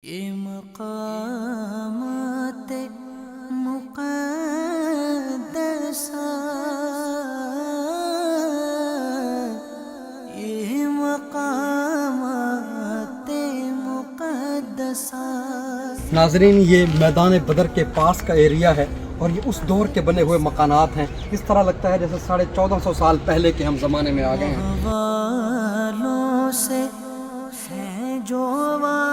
یہ مقامات مقدسہ، یہ مقامات مقدسہ۔ ناظرین، یہ میدان بدر کے پاس کا ایریا ہے اور یہ اس دور کے بنے ہوئے مکانات ہیں۔ اس طرح لگتا ہے جیسے 1450 سال پہلے کے ہم زمانے میں آ گئے ہیں۔ والوں سے ہے جو وابستہ،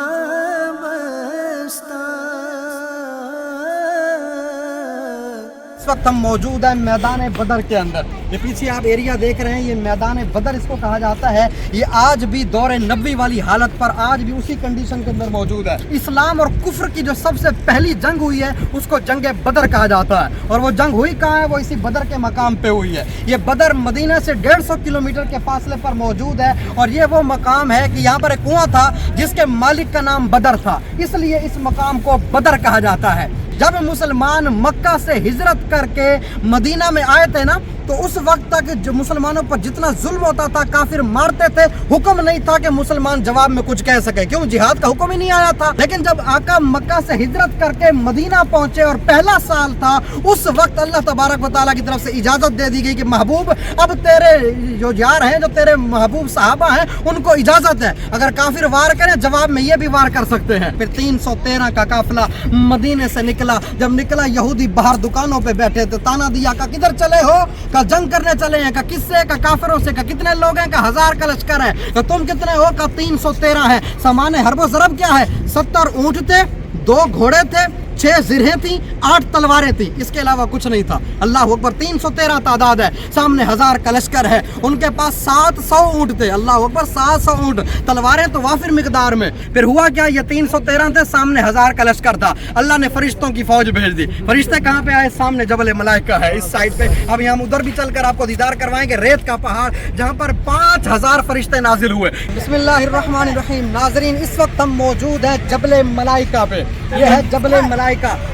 اس وقت ہم موجود ہیں میدان بدر کے اندر۔ یہ پیچھے آپ ایریا دیکھ رہے ہیں، یہ میدان بدر اس کو کہا جاتا ہے۔ یہ آج بھی دور نبوی والی حالت پر آج بھی اسی کنڈیشن کے اندر موجود ہے۔ اسلام اور کفر کی جو سب سے پہلی جنگ ہوئی ہے اس کو جنگ بدر کہا جاتا ہے، اور وہ جنگ ہوئی کہاں ہے؟ وہ اسی بدر کے مقام پہ ہوئی ہے۔ یہ بدر مدینہ سے 150 کلومیٹر کے فاصلے پر موجود ہے، اور یہ وہ مقام ہے کہ یہاں پر ایک کنواں تھا جس کے مالک کا نام بدر تھا، اس لیے اس مقام کو بدر کہا جاتا ہے۔ جب مسلمان مکہ سے ہجرت کر کے مدینہ میں آئے تھے نا، تو اس وقت تک جو مسلمانوں پر جتنا ظلم ہوتا تھا، کافر مارتے تھے، حکم نہیں تھا کہ مسلمان جواب میں کچھ کہہ سکے، کیوں؟ جہاد کا حکم ہی نہیں آیا تھا۔ لیکن جب آقا مکہ سے ہجرت کر کے مدینہ پہنچے اور پہلا سال تھا، اس وقت اللہ تبارک و تعالیٰ کی طرف سے اجازت دے دی گئی کہ محبوب، اب تیرے جو یار ہیں، جو تیرے محبوب صحابہ ہیں، ان کو اجازت ہے، اگر کافر وار کریں جواب میں یہ بھی وار کر سکتے ہیں۔ پھر 313 کا قافلہ مدینے سے نکلا۔ جب نکلا، یہودی باہر دکانوں پہ بیٹھے تھے، تانا دیا کہ کدھر چلے ہو؟ کہ جنگ کرنے چلے ہیں۔ کہ کس سے؟ کہ کافروں سے۔ کہ کتنے لوگ ہیں؟ کہ 1000 کا لشکر ہے۔ کہ تم کتنے ہو؟ کہ 313 ہے۔ سامان حرب و ضرب کیا ہے؟ 70 اونٹ تھے، 2 گھوڑے تھے، 6 زرہیں تھیں، 8 تلواریں تھیں، اس کے علاوہ کچھ نہیں تھا۔ اللہ اکبر، 313 تعداد ہے، سامنے 1000 کا لشکر ہے۔ ان کے پاس 700 اونٹ تھے، اللہ اکبر، 700 اونٹ، تلواریں تو وافر مقدار میں۔ پھر ہوا کیا؟ یہ 313 تھے، سامنے 1000 کا لشکر تھا۔ اللہ نے فرشتوں کی فوج بھیج دی۔ فرشتے کہاں پہ آئے؟ سامنے جبل ملائکہ ہے، اس سائڈ پہ۔ اب ہم ادھر بھی چل کر آپ کو دیدار کروائیں گے، ریت کا پہاڑ جہاں پر 5000 فرشتے نازل ہوئے۔ بسم اللہ الرحمن الرحیم۔ ناظرین، اس وقت ہم موجود ہیں جبل ملائکہ پہ۔ یہ ہے جبل ملائکہ۔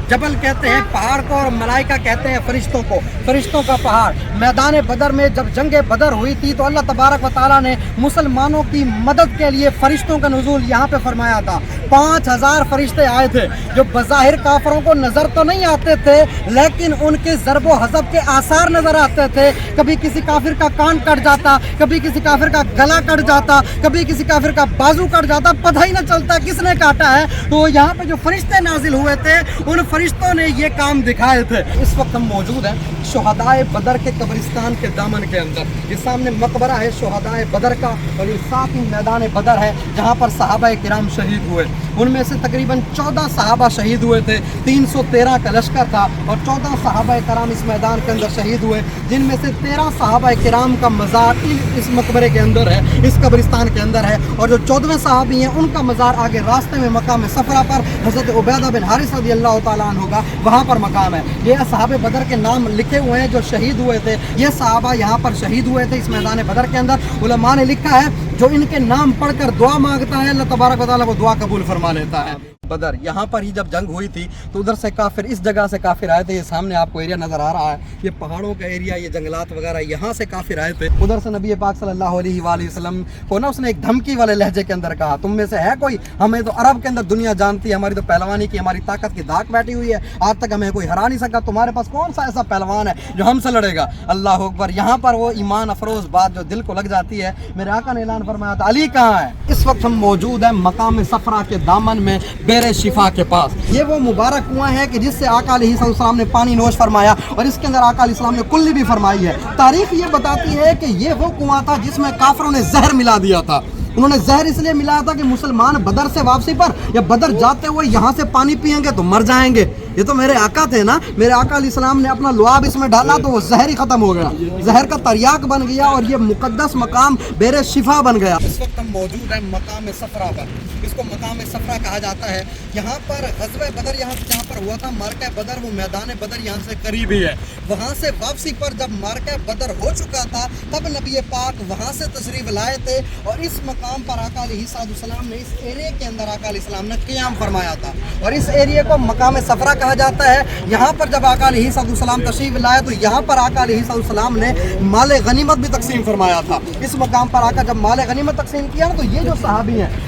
جبل کہتے ہیں پہاڑ کو، اور ملائکہ کہتے ہیں فرشتوں کو، فرشتوں کا پہاڑ۔ میدان بدر میں جب جنگ بدر ہوئی تھی تو اللہ تبارک و تعالیٰ نے مسلمانوں کی مدد کے لیے فرشتوں کا نزول یہاں پہ فرمایا تھا۔ 5000 فرشتے آئے تھے، جو بظاہر کافروں کو نظر تو نہیں آتے تھے، لیکن ان کے ضرب و حذف کے آثار نظر آتے تھے۔ کبھی کسی کافر کا کان کٹ جاتا، کبھی کسی کافر کا گلا کٹ جاتا، کبھی کسی کافر کا بازو کٹ جاتا، پتہ ہی نہ چلتا کس نے کاٹا ہے۔ تو یہاں پہ جو فرشتے نازل ہوئے تھے، ان فرشتوں نے یہ کام دکھائے تھے۔ اس وقت ہم موجود ہیں شہدائے بدر کے قبرستان کے دامن کے اندر۔ یہ سامنے مقبرہ ہے شہدائے بدر کا، اور یہ ساتھ ہی میدان بدر ہے جہاں پر صحابہ کرام شہید ہوئے۔ ان میں سے تقریباً 14 صحابہ شہید ہوئے تھے۔ 313 کا لشکر تھا، اور 14 صحابہ کرام اس میدان کے اندر شہید ہوئے، جن میں سے 13 صحابہ کرام کا مزار اس مقبرے کے اندر ہے، اس قبرستان کے اندر ہے، اور جو 14ویں صحابی ہیں ان کا مزار آگے راستے میں مقام صفرا پر حضرت عبیدہ بن حارث رضی اللہ تعالیٰ عنہ کا وہاں پر مقام ہے۔ یہ صحابہ بدر کے نام لکھے ہوئے ہیں جو شہید ہوئے تھے۔ یہ صحابہ یہاں پر شہید ہوئے تھے اس میدان بدر کے اندر۔ علماء نے لکھا ہے جو ان کے نام پڑھ کر دعا مانگتا ہے، اللہ تبارک و تعالیٰ وہ دعا قبول فرما لیتا ہے۔ بدر یہاں پر ہی جب جنگ ہوئی تھی تو ادھر سے کافر، اس جگہ سے کافر آئے تھے۔ یہ سامنے آپ کو ایریا نظر آ رہا ہے، یہ پہاڑوں کا ایریا، یہ جنگلات وغیرہ، یہاں سے کافر آئے تھے۔ ادھر سے نبی پاک صلی اللہ علیہ وآلہ وسلم کو نا اس نے ایک دھمکی والے لہجے کے اندر کہا، تم میں سے ہے کوئی؟ ہمیں تو عرب کے اندر دنیا جانتی ہے، ہماری تو پہلوانی کی، ہماری طاقت کی دھاک بیٹھی ہوئی ہے، آج تک ہمیں کوئی ہرا نہیں سکا، تمہارے پاس کون سا ایسا پہلوان ہے جو ہم سے لڑے گا؟ اللہ اکبر، یہاں پر وہ ایمان افروز بات جو دل کو لگ جاتی ہے۔ میرے آقا نے اعلان فرمایا تھا، علی کہاں ہے؟ اس وقت ہم موجود ہیں مقام صفرا کے دامن میں، بیر شفا کے پاس۔ یہ وہ مبارک کنواں ہے کہ جس سے آقا علیہ السلام نے پانی نوش فرمایا، اور اس کے اندر آقا علیہ السلام نے کلی بھی فرمائی ہے۔ تاریخ یہ بتاتی ہے کہ یہ وہ کنواں تھا جس میں کافروں نے زہر ملا دیا تھا۔ انہوں نے زہر اس لیے ملایا تھا کہ مسلمان بدر سے واپسی پر یا بدر جاتے ہوئے یہاں سے پانی پئیں گے تو مر جائیں گے۔ یہ تو میرے آقا تھے نا، میرے آقا علیہ السلام نے اپنا لعاب اس میں ڈالا تو وہ زہر ہی ختم ہو گیا، زہر کا تریاق بن گیا، اور یہ مقدس مقام بیر شفا بن گیا۔ اس وقت ہم موجود ہیں مقام صفرا پر، اس کو مقام صفرا کہا جاتا ہے۔ یہاں پر غزوہ بدر جہاں پر ہوا تھا، مارکہ بدر، وہ میدان بدر یہاں سے قریب ہی ہے۔ وہاں سے واپسی پر جب مارکہ بدر ہو چکا تھا، تب نبی پاک وہاں سے تشریف لائے تھے، اور اس مقام پر آقا علیہ السلام نے، اس ایریا کے اندر آقا علیہ السلام نے قیام فرمایا تھا، اور اس ایریا کو مقام صفرا کہا جاتا ہے۔ یہاں پر جب آقا علیہ السلام تشریف لائے تو یہاں پر آقا علیہ السلام نے مال غنیمت بھی تقسیم فرمایا تھا۔ اس مقام پر آقا جب مال غنیمت تقسیم کیا تو یہ جو صحابی ہیں،